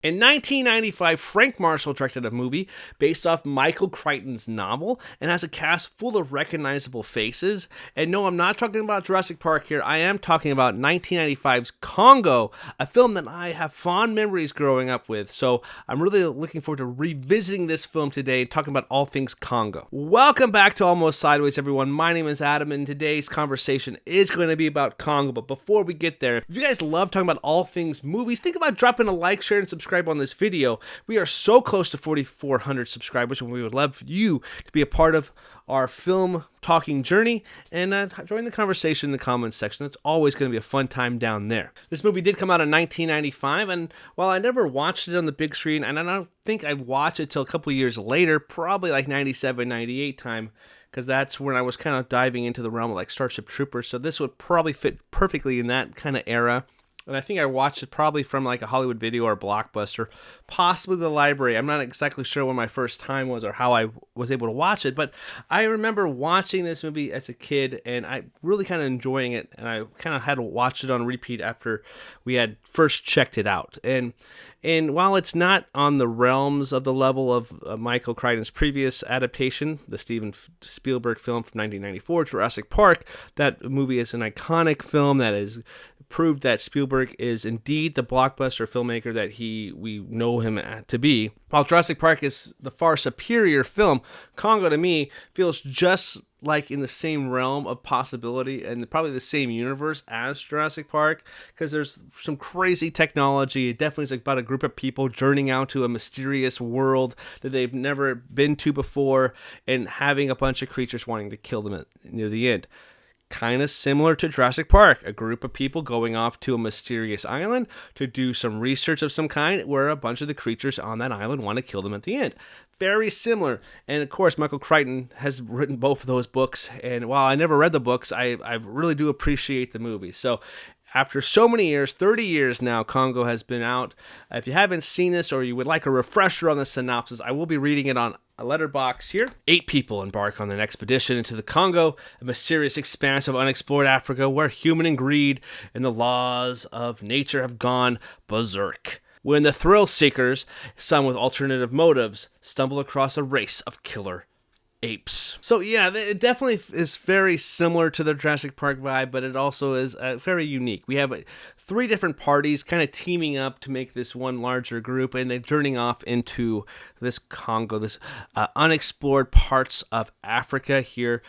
In 1995, Frank Marshall directed a movie based off Michael Crichton's novel and has a cast full of recognizable faces. And no, I'm not talking about Jurassic Park here. I am talking about 1995's Congo, a film that I have fond memories growing up with. So I'm really looking forward to revisiting this film today and talking about all things Congo. Welcome back to Almost Sideways, everyone. My name is Adam, and today's conversation is going to be about Congo. But before we get there, if you guys love talking about all things movies, think about dropping a like, share, and subscribe on this video. We are so close to 4,400 subscribers, and we would love you to be a part of our film talking journey and join the conversation in the comments section. It's always going to be a fun time down there. This movie did come out in 1995, and while I never watched it on the big screen, and I don't think I watched it till a couple years later, probably like 97, 98 time, because that's when I was kind of diving into the realm of like Starship Troopers, so this would probably fit perfectly in that kind of era. And I think I watched it probably from like a Hollywood Video or a Blockbuster, possibly the library. I'm not exactly sure when my first time was or how I was able to watch it, but I remember watching this movie as a kid and I really kind of enjoying it. And I kind of had to watch it on repeat after we had first checked it out. And while it's not on the realms of the level of Michael Crichton's previous adaptation, the Steven Spielberg film from 1994, Jurassic Park, that movie is an iconic film that has proved that Spielberg is indeed the blockbuster filmmaker that we know him to be. While Jurassic Park is the far superior film, Congo to me feels just like in the same realm of possibility and probably the same universe as Jurassic Park, because there's some crazy technology. It definitely is about a group of people journeying out to a mysterious world that they've never been to before and having a bunch of creatures wanting to kill them near the end. Kind of similar to Jurassic Park, a group of people going off to a mysterious island to do some research of some kind where a bunch of the creatures on that island want to kill them at the end. Very similar. And of course, Michael Crichton has written both of those books. And while I never read the books, I really do appreciate the movie. So after so many years, 30 years now, Congo has been out. If you haven't seen this or you would like a refresher on the synopsis, I will be reading it on a letterbox here. 8 people embark on an expedition into the Congo, a mysterious expanse of unexplored Africa where human greed and the laws of nature have gone berserk. When the thrill seekers, some with alternative motives, stumble across a race of killer apes. So yeah, it definitely is very similar to the Jurassic Park vibe, but it also is very unique. We have 3 different parties kind of teaming up to make this one larger group, and they're journeying off into this Congo, this unexplored parts of Africa here.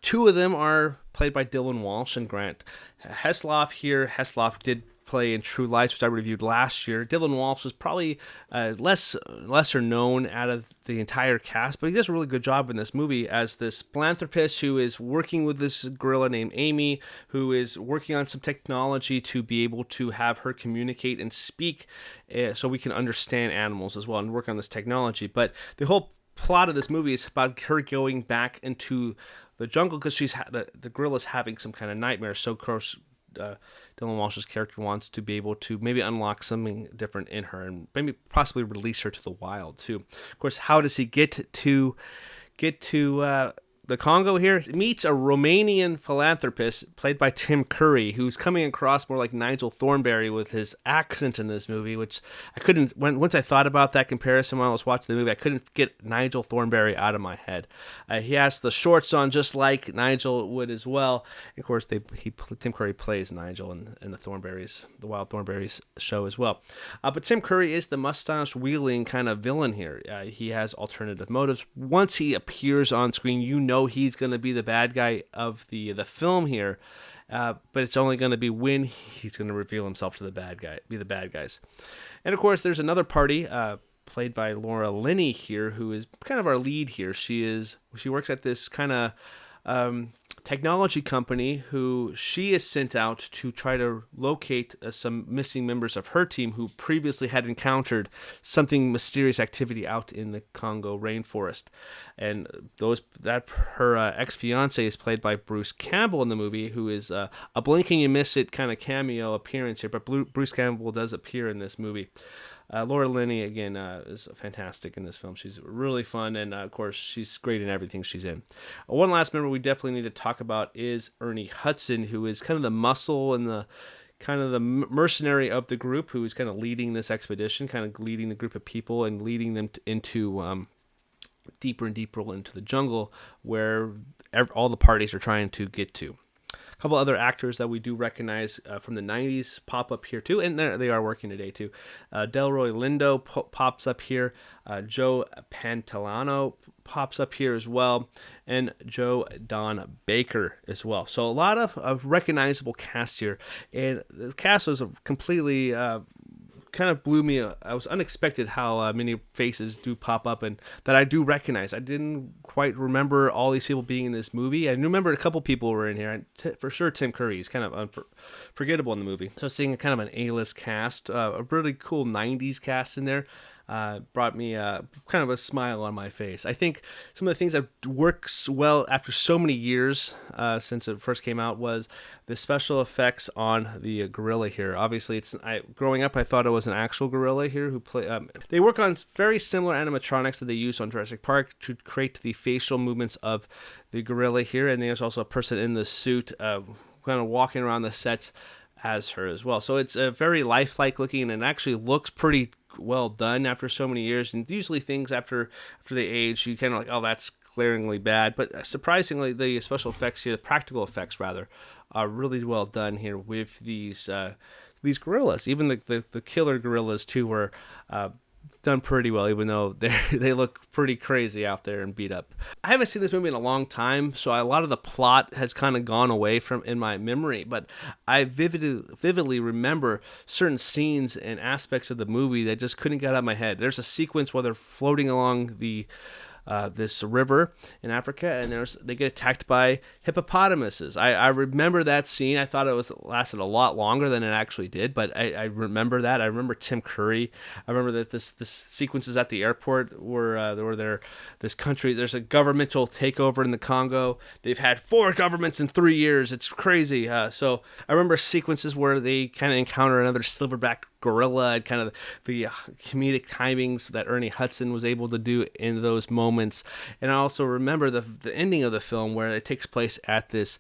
2 of them are played by Dylan Walsh and Grant Heslov here. Heslov did play in True Lies, which I reviewed last year. Dylan Walsh is probably lesser known out of the entire cast, but he does a really good job in this movie as this philanthropist who is working with this gorilla named Amy, who is working on some technology to be able to have her communicate and speak so we can understand animals as well and work on this technology. But the whole plot of this movie is about her going back into the jungle because the gorilla's having some kind of nightmare. So, of course, Dylan Walsh's character wants to be able to maybe unlock something different in her and maybe possibly release her to the wild too. Of course, how does he get to the Congo here? He meets a Romanian philanthropist played by Tim Curry, who's coming across more like Nigel Thornberry with his accent in this movie, which I couldn't, once I thought about that comparison while I was watching the movie, I couldn't get Nigel Thornberry out of my head. He has the shorts on just like Nigel would as well. And of course, Tim Curry plays Nigel in the Wild Thornberries show as well. But Tim Curry is the mustache-wielding kind of villain here. He has alternative motives. Once he appears on screen, you know he's going to be the bad guy of the film here, but it's only going to be when he's going to reveal himself to the bad guys. And of course, there's another party played by Laura Linney here, who is kind of our lead here. She works at this kind of technology company who she is sent out to try to locate some missing members of her team who previously had encountered something mysterious activity out in the Congo rainforest. And her ex-fiance is played by Bruce Campbell in the movie, who is a blink and you miss it kind of cameo appearance here, but Bruce Campbell does appear in this movie. Laura Linney, again, is fantastic in this film. She's really fun, and of course, she's great in everything she's in. One last member we definitely need to talk about is Ernie Hudson, who is kind of the muscle and the kind of the mercenary of the group who is kind of leading this expedition, kind of leading the group of people and leading them into deeper and deeper into the jungle where all the parties are trying to get to. A couple other actors that we do recognize from the 90s pop up here too, and they are working today too. Delroy Lindo pops up here. Joe Pantoliano pops up here as well, and Joe Don Baker as well. So a lot of recognizable cast here, and the cast was completely kind of blew me. I was unexpected how many faces do pop up and that I do recognize. I didn't quite remember all these people being in this movie. I remember a couple people were in here. For sure, Tim Curry is kind of unforgettable in the movie. So seeing kind of an A-list cast, a really cool 90s cast in there, brought me kind of a smile on my face. I think some of the things that works well after so many years since it first came out was the special effects on the gorilla here. Obviously, growing up, I thought it was an actual gorilla here who play. They work on very similar animatronics that they used on Jurassic Park to create the facial movements of the gorilla here, and there's also a person in the suit kind of walking around the set as her as well. So it's very lifelike looking and actually looks pretty well done after so many years. And usually things after the age, you kind of like, oh, that's glaringly bad. But surprisingly, the special effects here, the practical effects rather, are really well done here with these gorillas. Even the killer gorillas too were done pretty well, even though they look pretty crazy out there and beat up. I haven't seen this movie in a long time, so a lot of the plot has kind of gone away from in my memory, but I vividly remember certain scenes and aspects of the movie that just couldn't get out of my head. There's a sequence where they're floating along this river in Africa, and they get attacked by hippopotamuses. I remember that scene. I thought it lasted a lot longer than it actually did, but I remember that. I remember Tim Curry. I remember that this sequences at the airport where this country, there's a governmental takeover in the Congo. They've had 4 governments in 3 years. It's crazy. So I remember sequences where they kind of encounter another silverback gorilla and kind of the comedic timings that Ernie Hudson was able to do in those moments. And I also remember the ending of the film where it takes place at this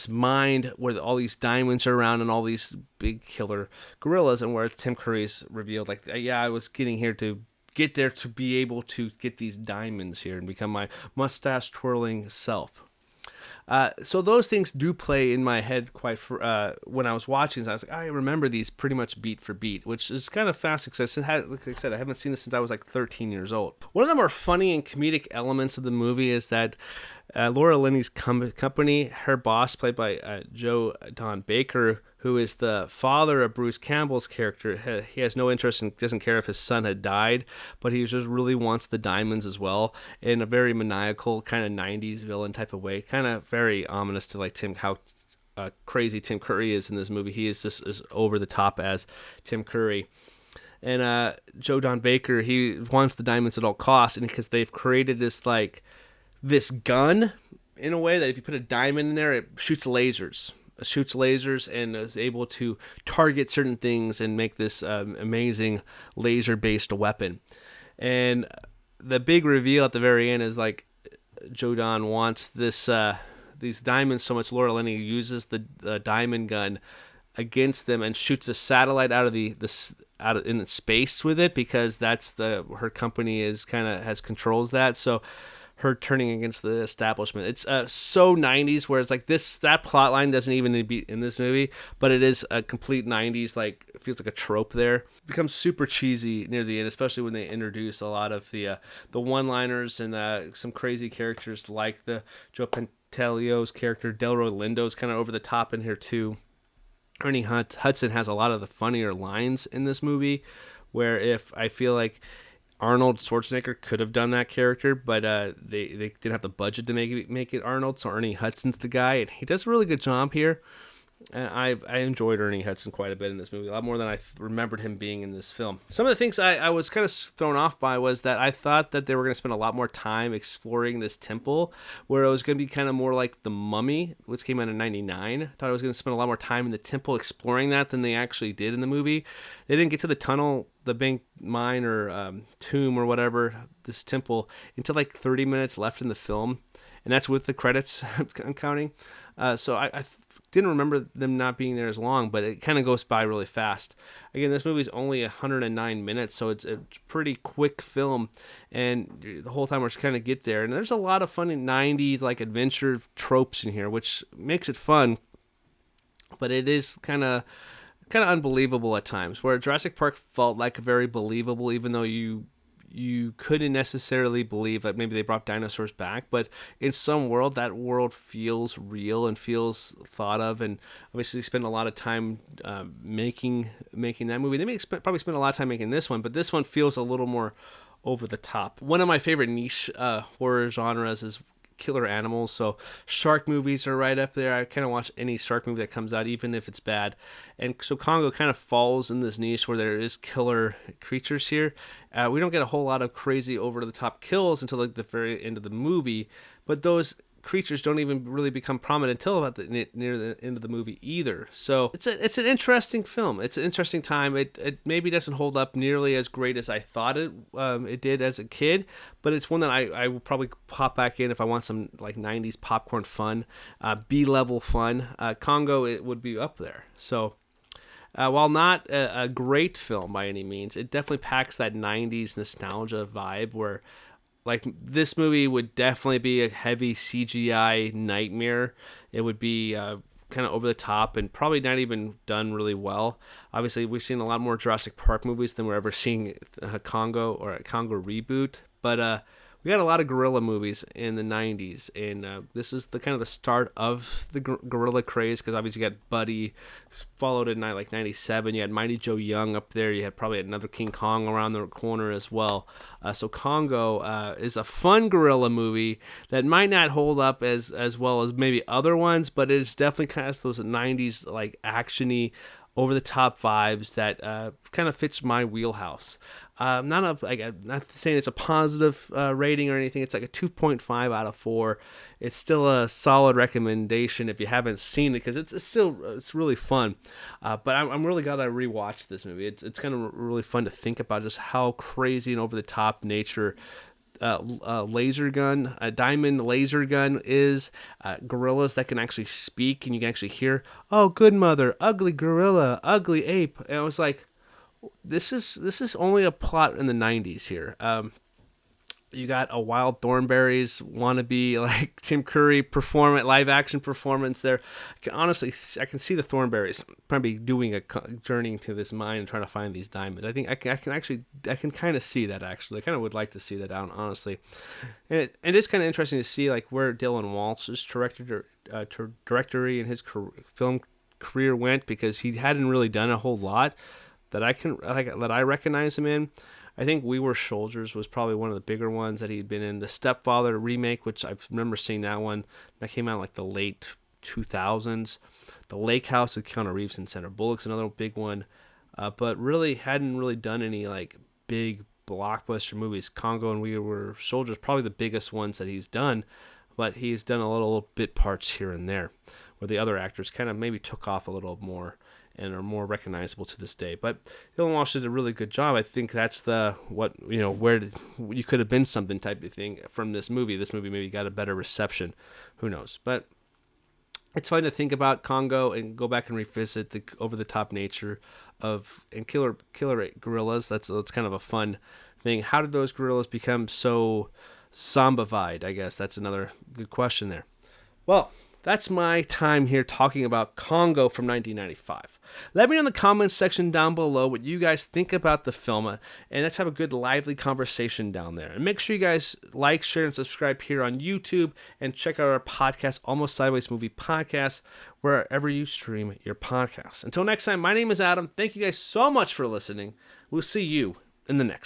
mine where all these diamonds are around and all these big killer gorillas, and where Tim Curry's revealed like, yeah, I was get there to be able to get these diamonds here and become my mustache twirling self. So those things do play in my head quite when I was watching. I was like, I remember these pretty much beat for beat, which is kind of fast because like I said, I haven't seen this since I was like 13 years old. One of the more funny and comedic elements of the movie is that Laura Linney's company, her boss, played by Joe Don Baker, who is the father of Bruce Campbell's character, he has no interest and doesn't care if his son had died, but he just really wants the diamonds as well, in a very maniacal kind of 90s villain type of way, kind of very ominous to like how crazy Tim Curry is in this movie. He is just as over the top as Tim Curry. And Joe Don Baker, he wants the diamonds at all costs, and because they've created this gun in a way that if you put a diamond in there, it shoots lasers and is able to target certain things and make this amazing laser-based weapon. And the big reveal at the very end is like Joe Don wants these diamonds so much. Laura Linney uses the diamond gun against them and shoots a satellite out in space with it, because that's her company has controls that. So her turning against the establishment. It's so 90s, where it's like that plot line doesn't even need to be in this movie, but it is a complete 90s, like it feels like a trope there. It becomes super cheesy near the end, especially when they introduce a lot of the one-liners and some crazy characters like the Joe Pantoliano's character. Delroy Lindo's kind of over the top in here too. Ernie Hudson has a lot of the funnier lines in this movie, where if I feel like Arnold Schwarzenegger could have done that character, but they didn't have the budget to make it Arnold, so Ernie Hudson's the guy, and he does a really good job here. And I enjoyed Ernie Hudson quite a bit in this movie, a lot more than I remembered him being in this film. Some of the things I was kind of thrown off by was that I thought that they were going to spend a lot more time exploring this temple, where it was going to be kind of more like The Mummy, which came out in '99. I thought I was going to spend a lot more time in the temple exploring that than they actually did in the movie. They didn't get to the tunnel, the bank mine or tomb or whatever, this temple, until like 30 minutes left in the film, and that's with the credits I'm counting. So I didn't remember them not being there as long, but it kind of goes by really fast. Again, this movie is only 109 minutes, so it's a pretty quick film, and the whole time we're just kind of get there. And there's a lot of funny 90s like adventure tropes in here, which makes it fun, but it is kind of unbelievable at times. Where Jurassic Park felt like very believable, even though you couldn't necessarily believe that maybe they brought dinosaurs back, but in some world, that world feels real and feels thought of, and obviously spend a lot of time making that movie. They probably spend a lot of time making this one, but this one feels a little more over the top. One of my favorite niche horror genres is killer animals, so shark movies are right up there. I kind of watch any shark movie that comes out, even if it's bad. And so Congo kind of falls in this niche where there is killer creatures here. We don't get a whole lot of crazy over the top kills until like the very end of the movie, but those creatures don't even really become prominent until about near the end of the movie either. So it's an interesting film. It's an interesting time. It maybe doesn't hold up nearly as great as I thought it did as a kid, but it's one that I will probably pop back in if I want some like 90s popcorn fun, B-level fun. Congo, it would be up there. So while not a great film by any means, it definitely packs that 90s nostalgia vibe where like this movie would definitely be a heavy CGI nightmare. It would be kind of over the top and probably not even done really well. Obviously, we've seen a lot more Jurassic Park movies than we're ever seeing a Congo or a Congo reboot. But we got a lot of gorilla movies in the 90s, and this is the kind of the start of the gorilla craze, because obviously you got Buddy, followed in like 97, you had Mighty Joe Young up there, you had probably another King Kong around the corner as well. So Congo is a fun gorilla movie that might not hold up as well as maybe other ones, but it is definitely kind of those 90s like actiony, over the top vibes that kind of fits my wheelhouse. I'm not saying it's a positive rating or anything. It's like a 2.5 out of 4. It's still a solid recommendation if you haven't seen it, because it's really fun. But I'm really glad I rewatched this movie. It's kind of really fun to think about just how crazy and over the top nature laser gun, a diamond laser gun is, gorillas that can actually speak and you can actually hear, "Oh, good mother, ugly gorilla, ugly ape." And I was like, this is only a plot in the 90s here. You got a Wild Thornberrys wannabe like Tim Curry live action performance there. I can see the Thornberrys probably doing a journey to this mine and trying to find these diamonds. I think I can kind of see that actually. I kind of would like to see that out, honestly. And it's kind of interesting to see like where Dylan Walsh's directory and his film career went, because he hadn't really done a whole lot that I recognize him in. I think We Were Soldiers was probably one of the bigger ones that he'd been in. The Stepfather remake, which I remember seeing that one, that came out in like the late 2000s. The Lake House with Keanu Reeves and Sandra Bullock's another big one, but really hadn't really done any like big blockbuster movies. Congo and We Were Soldiers probably the biggest ones that he's done, but he's done a little bit parts here and there, where the other actors kind of maybe took off a little more and are more recognizable to this day. But Dylan Walsh did a really good job. I think that's where you could have been something type of thing from this movie. This movie maybe got a better reception. Who knows? But it's fun to think about Congo and go back and revisit the over-the-top nature and killer gorillas. That's kind of a fun thing. How did those gorillas become so zombified? I guess that's another good question there. Well, that's my time here talking about Congo from 1995. Let me know in the comments section down below what you guys think about the film, and let's have a good lively conversation down there. And make sure you guys like, share, and subscribe here on YouTube, and check out our podcast, Almost Sideways Movie Podcast, wherever you stream your podcasts. Until next time, my name is Adam. Thank you guys so much for listening. We'll see you in the next one.